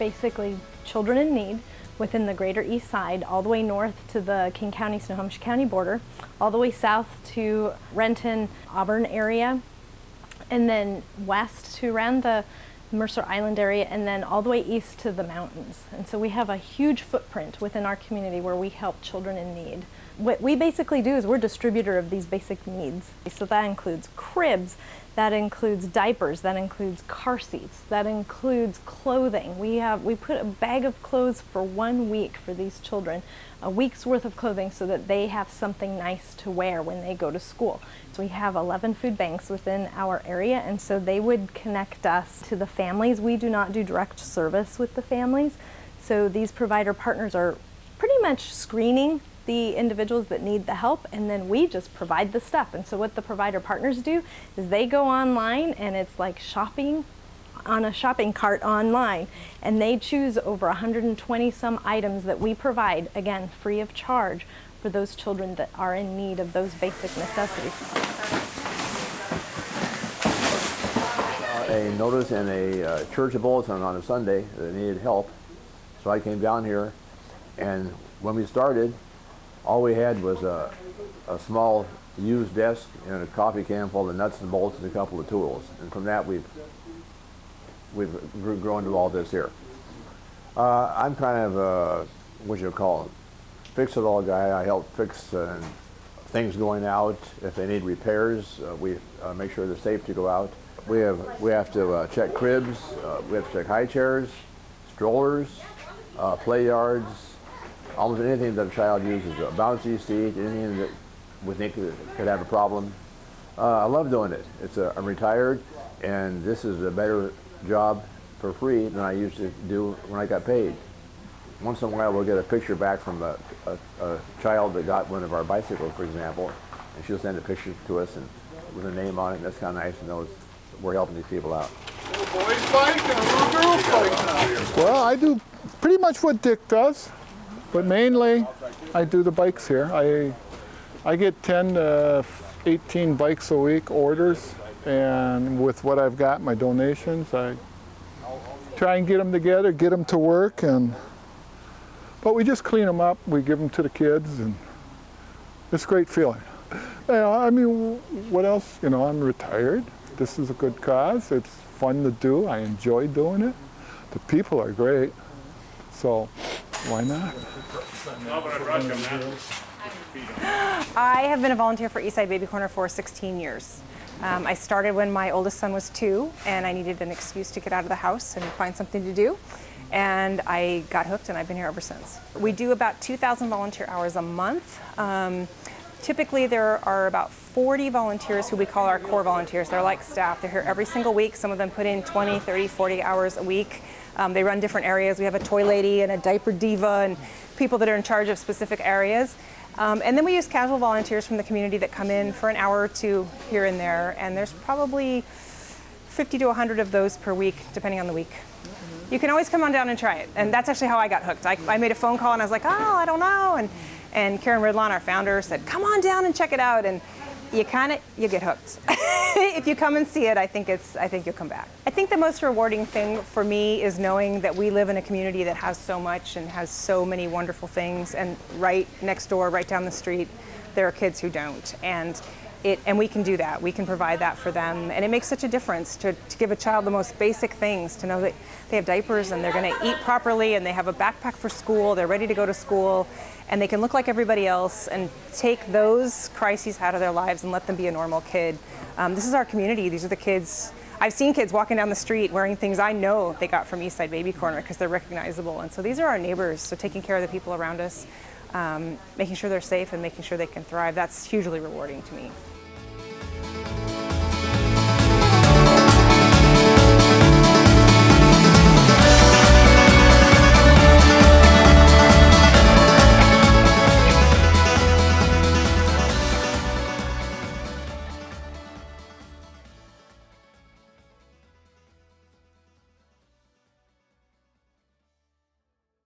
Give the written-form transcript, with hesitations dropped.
basically children in need within the greater Eastside, all the way north to the King County, Snohomish County border, all the way south to Renton, Auburn area, and then west to around the Mercer Island area, and then all the way east to the mountains. And so we have a huge footprint within our community where we help children in need. What we basically do is we're a distributor of these basic needs. So that includes cribs, that includes diapers, that includes car seats, that includes clothing. We put a bag of clothes for 1 week for these children, a week's worth of clothing, so that they have something nice to wear when they go to school. So we have 11 food banks within our area, and so they would connect us to the families. We do not do direct service with the families. So these provider partners are pretty much screening the individuals that need the help, and then we just provide the stuff. And so what the provider partners do is they go online, and it's like shopping on a shopping cart online, and they choose over 120 some items that we provide, again, free of charge, for those children that are in need of those basic necessities. A notice in a church bulletin on a Sunday that needed help, so I came down here, and when we started, all we had was a small used desk and a coffee can full of nuts and bolts and a couple of tools. And from that, we've grown to all this here. I'm kind of a, what you call, fix-it-all guy. I help fix things going out. If they need repairs, we make sure they're safe to go out. We have to check cribs. We have to check high chairs, strollers, play yards. Almost anything that a child uses, a bouncy seat, anything that we think could have a problem. I love doing it. I'm retired, and this is a better job for free than I used to do when I got paid. Once in a while, we'll get a picture back from a child that got one of our bicycles, for example, and she'll send a picture to us and with her name on it, and that's kind of nice to know that we're helping these people out. A little boy's bike and a little girl's bike. Well, I do pretty much what Dick does. But mainly, I do the bikes here. I get 10 to 18 bikes a week orders, and with what I've got, my donations, I try and get them together, get them to work, but we just clean them up, we give them to the kids, and it's a great feeling. I mean, what else? You know, I'm retired. This is a good cause. It's fun to do. I enjoy doing it. The people are great, so why not? I have been a volunteer for Eastside Baby Corner for 16 years. I started when my oldest son was 2, and I needed an excuse to get out of the house and find something to do. And I got hooked, and I've been here ever since. We do about 2,000 volunteer hours a month. Typically, there are about 40 volunteers who we call our core volunteers. They're like staff. They're here every single week. Some of them put in 20, 30, 40 hours a week. They run different areas. We have a toy lady and a diaper diva and people that are in charge of specific areas. And then we use casual volunteers from the community that come in for an hour or two here and there. And there's probably 50 to 100 of those per week, depending on the week. You can always come on down and try it. And that's actually how I got hooked. I made a phone call and I was like, oh, I don't know. And Karen Ridlon, our founder, said, come on down and check it out. And you get hooked. If you come and see it, I think you'll come back. I think the most rewarding thing for me is knowing that we live in a community that has so much and has so many wonderful things, and right next door, right down the street, there are kids who don't. And we can do that. We can provide that for them. And it makes such a difference to give a child the most basic things, to know that they have diapers and they're going to eat properly and they have a backpack for school, they're ready to go to school, and they can look like everybody else and take those crises out of their lives and let them be a normal kid. This is our community. These are the kids. I've seen kids walking down the street wearing things I know they got from Eastside Baby Corner because they're recognizable. And so these are our neighbors. So taking care of the people around us, making sure they're safe and making sure they can thrive, that's hugely rewarding to me.